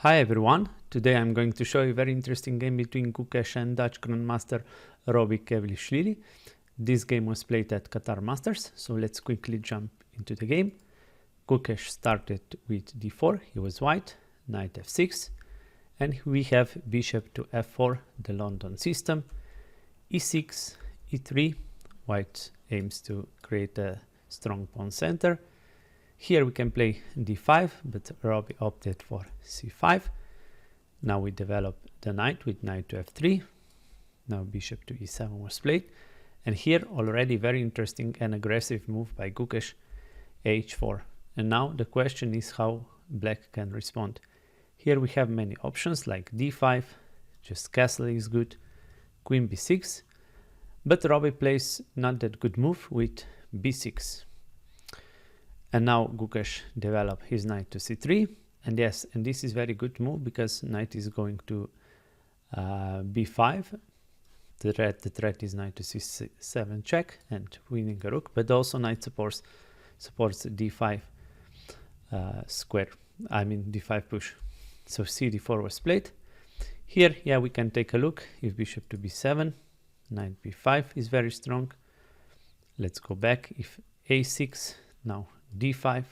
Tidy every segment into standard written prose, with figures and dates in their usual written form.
Hi everyone, today I'm going to show you a very interesting game between Gukesh and Dutch Grandmaster Robbie Kevlishlili. This game was played at Qatar Masters, so let's quickly jump into the game. Gukesh started with d4, he was white, knight f6, and we have bishop to f4, the London system, e6, e3, white aims to create a strong pawn center. Here we can play d5, but Robbie opted for c5. Now we develop the knight with knight to f3. Now bishop to e7 was played. And here already very interesting and aggressive move by Gukesh, h4. And now the question is how black can respond. Here we have many options like d5, just castle is good, queen b6. But Robbie plays not that good move with b6. And now Gukesh develop his knight to c3, and yes, and this is very good move because knight is going to b5. The threat is knight to c7 check and winning a rook, but also knight supports d5 square. I mean d5 push. So cd4 was played. Here, yeah, we can take a look. If bishop to b7, knight b5 is very strong. Let's go back. If a6, now d5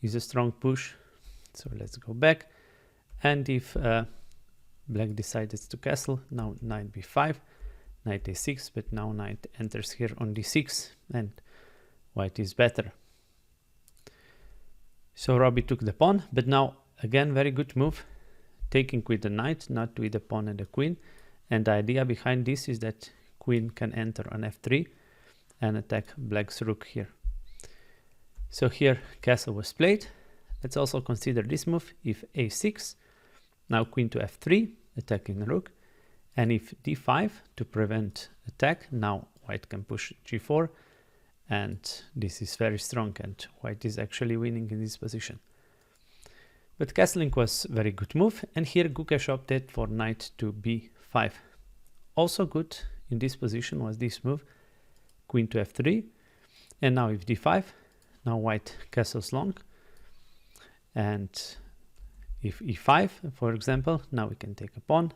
is a strong push, so let's go back. And if black decides to castle, now knight b5, knight a6, but now knight enters here on d6 and white is better. So Robbie took the pawn, but now again very good move, taking with the knight, not with the pawn and the queen. And the idea behind this is that queen can enter on f3 and attack black's rook here. So here castle was played. Let's also consider this move. If a6, now queen to f3, attacking the rook. And if d5 to prevent attack, now white can push g4. And this is very strong and white is actually winning in this position. But castling was a very good move. And here Gukesh opted for knight to b5. Also good in this position was this move, queen to f3. And now if d5, now white castles long, and if e5, for example, now we can take a pawn,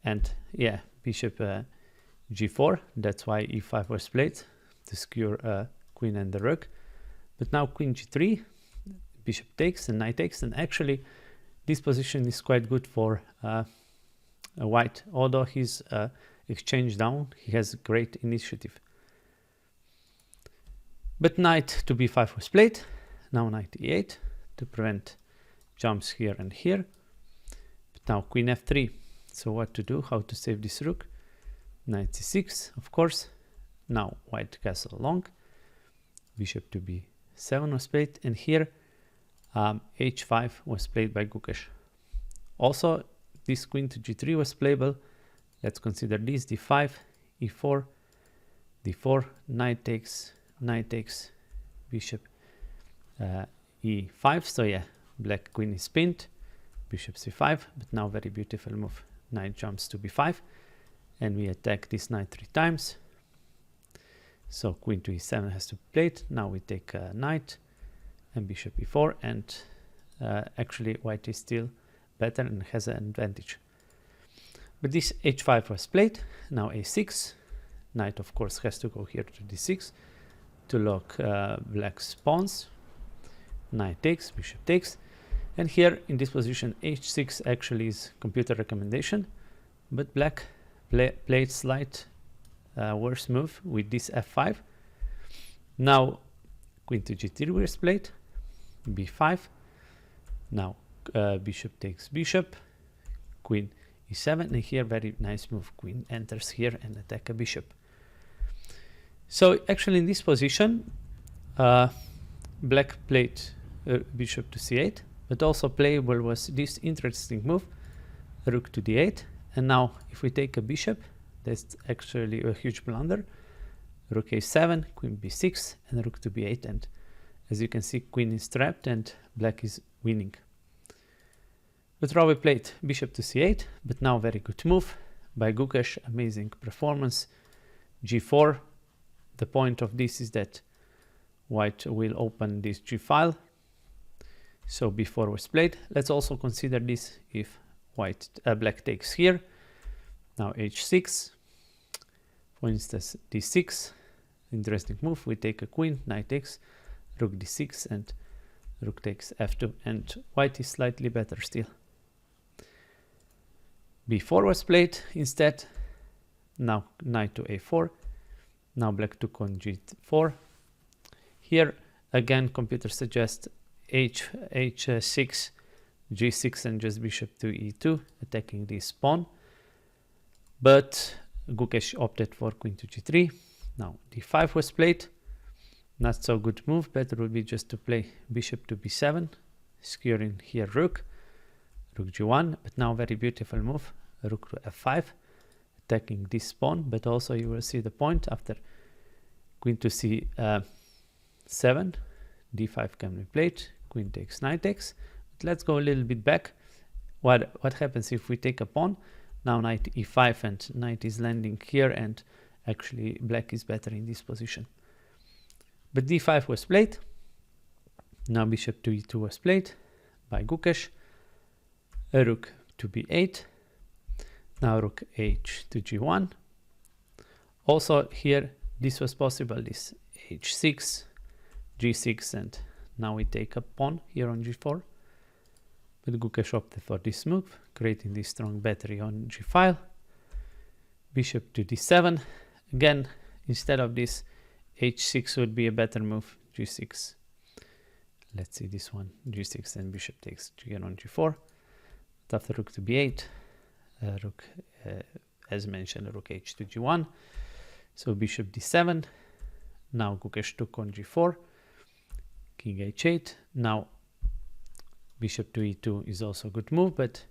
and yeah, bishop g4, that's why e5 was played, to secure queen and the rook. But now queen g3, bishop takes and knight takes, and actually this position is quite good for white, although he's exchange down, he has great initiative. But knight to b5 was played. Now knight e8 to prevent jumps here and here. But now queen f3. So what to do? How to save this rook? Knight c6, of course. Now white castle long. Bishop to b7 was played. And here h5 was played by Gukesh. Also, this queen to g3 was playable. Let's consider this: d5, e4, d4, knight takes, bishop e5. So yeah, black queen is pinned, bishop c5, but now very beautiful move, knight jumps to b5, and we attack this knight 3 times. So queen to e7 has to be played. Now we take knight and bishop e4, and actually white is still better and has an advantage. But this h5 was played. Now a6, knight of course has to go here to d6 to lock black's pawns. Knight takes, bishop takes, and here in this position h6 actually is computer recommendation, but black played slight worse move with this f5. Now queen to g3 was played, b5. Now bishop takes bishop, queen e7, and here very nice move, queen enters here and attack a bishop. So actually in this position, black played bishop to c8, but also playable was this interesting move, rook to d8. And now if we take a bishop, that's actually a huge blunder. Rook a7, queen b6, and rook to b8. And as you can see, queen is trapped and black is winning. But Robbie played bishop to c8, but now very good move by Gukesh, amazing performance, g4. The point of this is that white will open this g file, So b4 was played. Let's also consider this if black takes here. Now h6, for instance d6, interesting move. We take a queen, knight takes, rook d6, and rook takes f2, and white is slightly better still. b4 was played instead. Now knight to a4. Now black took on g4. Here again computer suggests h6, g6, and just bishop to e2, attacking this pawn. But Gukesh opted for queen to g3. Now d5 was played. Not so good move. Better would be just to play bishop to b7, securing here rook g1. But now very beautiful move, rook to f5, attacking this pawn. But also you will see the point after queen to c7, d5 can be played, queen takes, knight takes. But let's go a little bit back. What happens if we take a pawn? Now knight e5, and knight is landing here, and actually black is better in this position. But d5 was played. Now bishop to e2 was played by Gukesh. A rook to b8. Now rook h to g1. Also here this was possible, this h6, g6, and now we take a pawn here on g4. But Gukesh opted for this move, creating this strong battery on g file. Bishop to d7. Again, instead of this, h6 would be a better move, g6. Let's see this one, g6, and bishop takes again on g4. But after rook to b8, as mentioned, rook h to g1. So bishop d7. Now Gukesh took on g4, king h8. Now bishop to e2 is also a good move, but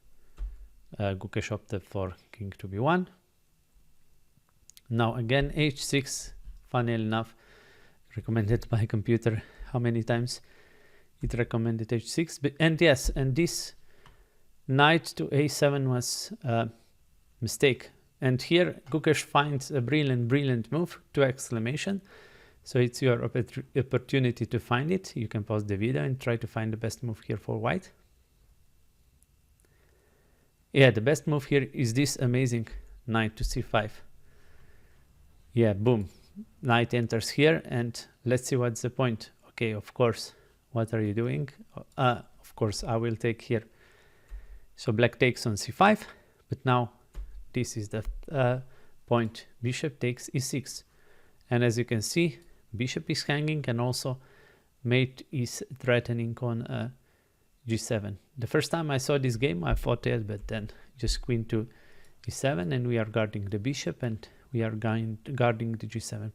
Gukesh opted for king to b1. Now again h6, funnily enough, recommended by computer. How many times it recommended h6? But, and yes, and this knight to a7 was a mistake. And here Gukesh finds a brilliant move, 2 exclamation. So it's your opportunity to find it. You can pause the video and try to find the best move here for white. Yeah, the best move here is this amazing knight to c5. Yeah, boom. Knight enters here, and let's see what's the point. Okay, of course. What are you doing? Of course, I will take here. So black takes on c5, but now this is the point. Bishop takes e6. And as you can see, bishop is hanging, and also mate is threatening on g7. The first time I saw this game, I thought it, but then just queen to e7, and we are guarding the bishop, and we are guarding the g7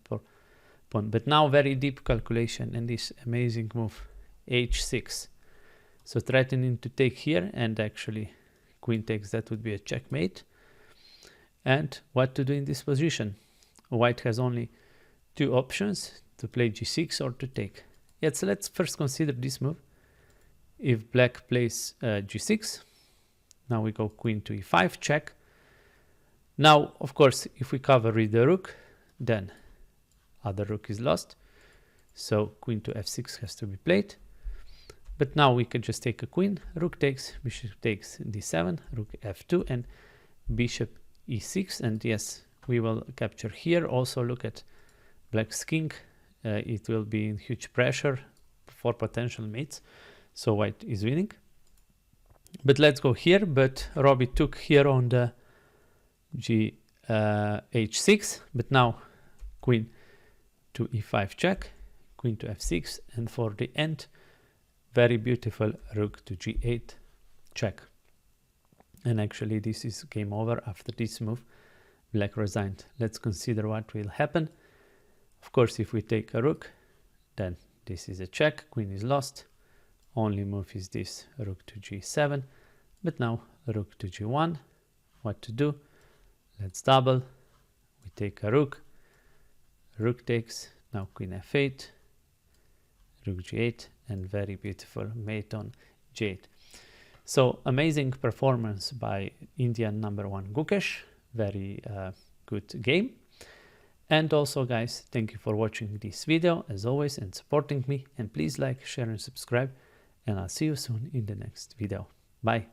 pawn. But now very deep calculation, and this amazing move, h6. So threatening to take here, and actually queen takes, that would be a checkmate. And what to do in this position? White has only 2 options, to play g6 or to take. Yes, so let's first consider this move. If black plays g6, now we go queen to e5, check. Now, of course, if we cover with the rook, then other rook is lost. So queen to f6 has to be played. But now we can just take a queen, rook takes, bishop takes d7, rook f2, and bishop e6. And yes, we will capture here. Also look at black's king. It will be in huge pressure for potential mates. So white is winning. But let's go here. But Robbie took here on the h6. But now queen to e5 check, queen to f6, and for the end, very beautiful rook to g8 check. And actually this is game over. After this move, black resigned. Let's consider what will happen. Of course, if we take a rook, then this is a check, queen is lost. Only move is this, rook to g7. But now rook to g1. What to do? Let's double. We take a rook, rook takes, now queen f8, rook g8, and very beautiful mate on g8. So amazing performance by Indian #1 Gukesh. Very good game. And also guys, thank you for watching this video as always and supporting me, and please like, share and subscribe, and I'll see you soon in the next video. Bye.